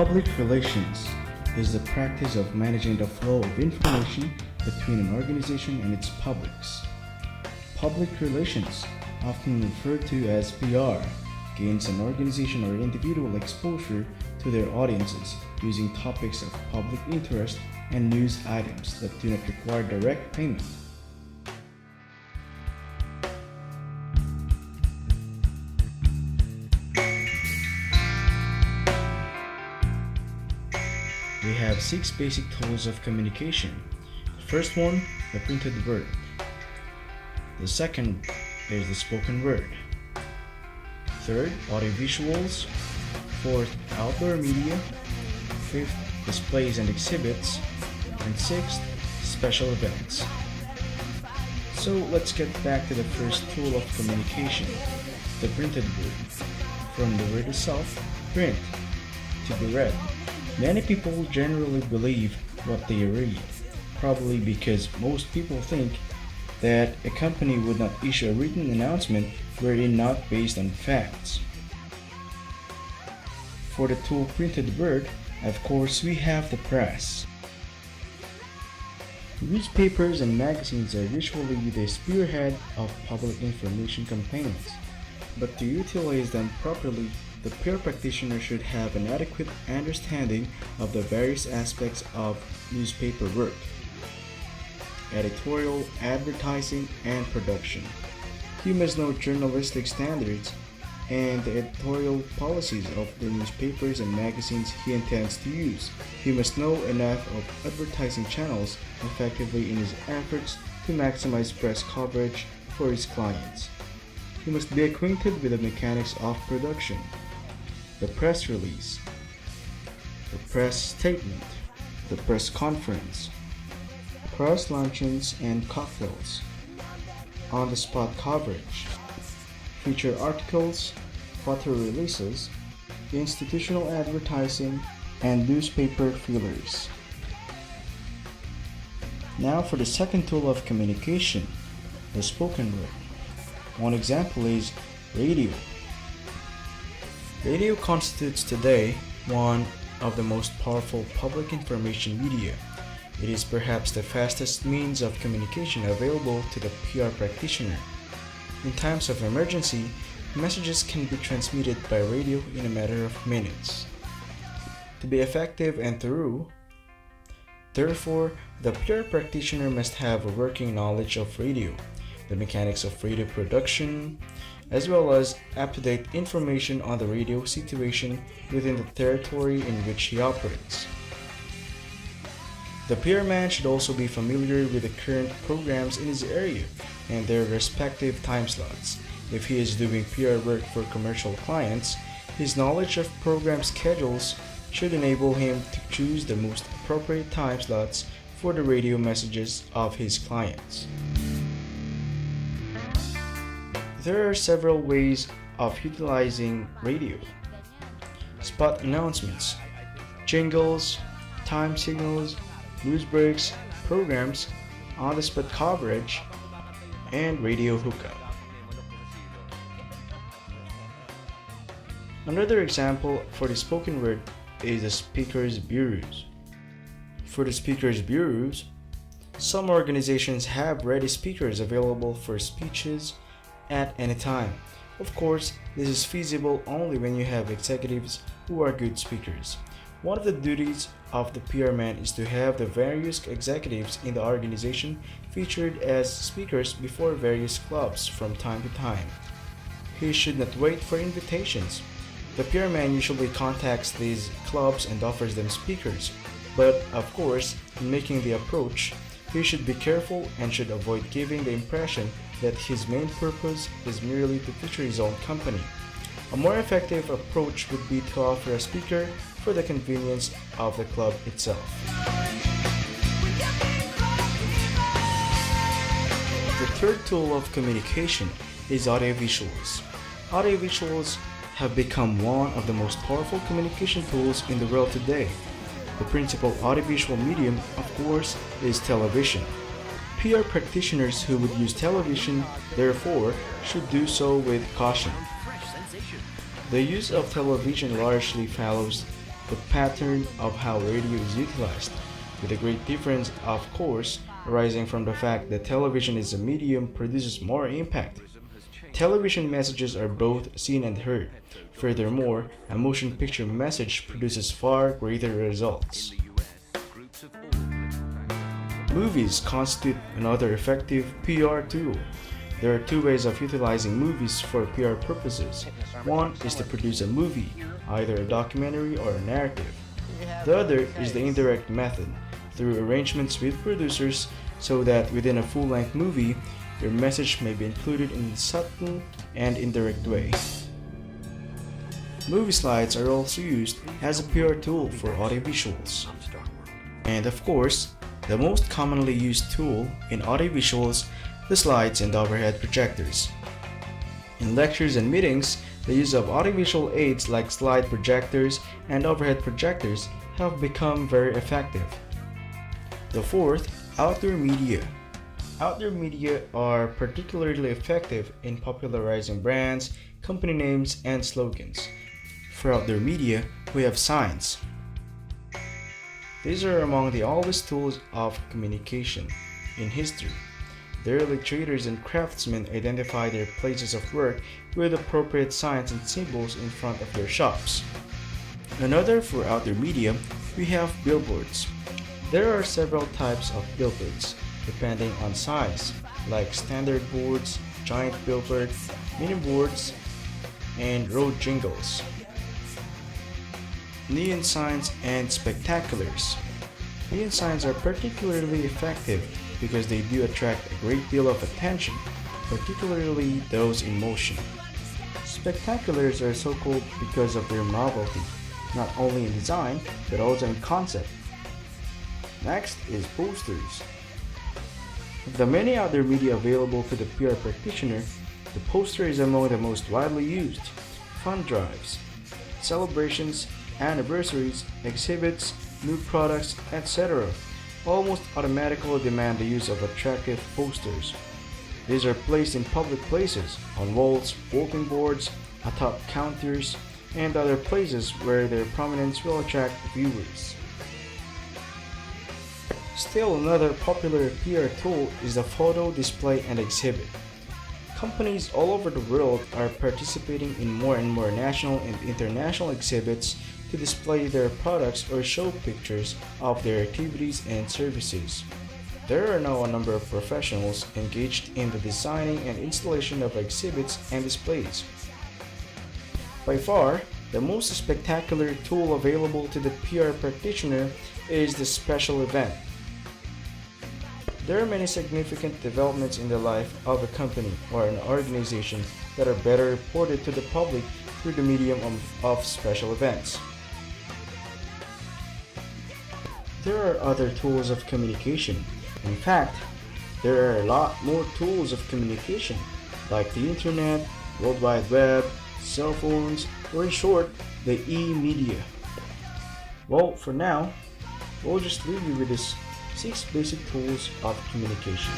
Public relations is the practice of managing the flow of information between an organization and its publics. Public relations, often referred to as PR, gains an organization or individual exposure to their audiences using topics of public interest and news items that do not require direct payment. We have 6 basic tools of communication. The first one, the printed word. The second is the spoken word. Third, audiovisuals. Fourth, outdoor media. Fifth, displays and exhibits. And sixth, special events. So let's get back to the first tool of communication, the printed word. From the word itself, print, to be read. Many people generally believe what they read, probably because most people think that a company would not issue a written announcement were it not based on facts. For the tool printed word, of course, we have the press. Newspapers and magazines are usually the spearhead of public information campaigns, but to utilize them properly, the PR practitioner should have an adequate understanding of the various aspects of newspaper work: editorial, advertising, and production. He must know journalistic standards and the editorial policies of the newspapers and magazines he intends to use. He must know enough of advertising channels effectively in his efforts to maximize press coverage for his clients. He must be acquainted with the mechanics of production: the press release, the press statement, the press conference, press luncheons and cocktails, on-the-spot coverage, feature articles, photo releases, institutional advertising, and newspaper feelers. Now for the second tool of communication, the spoken word. One example is radio. Radio constitutes today one of the most powerful public information media. It is perhaps the fastest means of communication available to the PR practitioner. In times of emergency, messages can be transmitted by radio in a matter of minutes. To be effective and thorough, therefore, the PR practitioner must have a working knowledge of radio, the mechanics of radio production, as well as up-to-date information on the radio situation within the territory in which he operates. The PR man should also be familiar with the current programs in his area and their respective time slots. If he is doing PR work for commercial clients, his knowledge of program schedules should enable him to choose the most appropriate time slots for the radio messages of his clients. There are several ways of utilizing radio: spot announcements, jingles, time signals, news breaks, programs, on-the-spot coverage, and radio hookup. Another example for the spoken word is the speakers bureaus. For the speakers bureaus, some organizations have ready speakers available for speeches at any time. Of course, this is feasible only when you have executives who are good speakers. One of the duties of the PR man is to have the various executives in the organization featured as speakers before various clubs from time to time. He should not wait for invitations. The PR man usually contacts these clubs and offers them speakers, but of course, in making the approach, he should be careful and should avoid giving the impression that his main purpose is merely to feature his own company. A more effective approach would be to offer a speaker for the convenience of the club itself. The third tool of communication is audiovisuals. Audiovisuals have become one of the most powerful communication tools in the world today. The principal audiovisual medium, of course, is television. PR practitioners who would use television, therefore, should do so with caution. The use of television largely follows the pattern of how radio is utilized, with a great difference, of course, arising from the fact that television as a medium produces more impact. Television messages are both seen and heard. Furthermore, a motion picture message produces far greater results. Movies constitute another effective PR tool. There are two ways of utilizing movies for PR purposes. One is to produce a movie, either a documentary or a narrative. The other is the indirect method, through arrangements with producers so that within a full-length movie, your message may be included in a subtle and indirect way. Movie slides are also used as a PR tool for audiovisuals. And of course, the most commonly used tool in audiovisuals, the slides and overhead projectors. In lectures and meetings, the use of audiovisual aids like slide projectors and overhead projectors have become very effective. The fourth, outdoor media. Outdoor media are particularly effective in popularizing brands, company names, and slogans. For outdoor media, we have signs. These are among the oldest tools of communication in history. The early traders and craftsmen identified their places of work with appropriate signs and symbols in front of their shops. Another for outdoor media, we have billboards. There are several types of billboards, depending on size, like standard boards, giant billboards, mini boards, and road jingles. Neon signs and spectaculars. Neon signs are particularly effective because they do attract a great deal of attention, particularly those in motion. Spectaculars are so called because of their novelty, not only in design, but also in concept. Next is posters. Of the many other media available to the PR practitioner, the poster is among the most widely used. Fund drives, celebrations, anniversaries, exhibits, new products, etc. almost automatically demand the use of attractive posters. These are placed in public places, on walls, bulletin boards, atop counters, and other places where their prominence will attract viewers. Still another popular PR tool is the photo display and exhibit. Companies all over the world are participating in more and more national and international exhibits to display their products or show pictures of their activities and services. There are now a number of professionals engaged in the designing and installation of exhibits and displays. By far, the most spectacular tool available to the PR practitioner is the special event. There are many significant developments in the life of a company or an organization that are better reported to the public through the medium of special events. There are other tools of communication. In fact, there are a lot more tools of communication, like the internet, World Wide Web, cell phones, or in short, the e-media. Well, for now, we'll just leave you with these 6 basic tools of communication.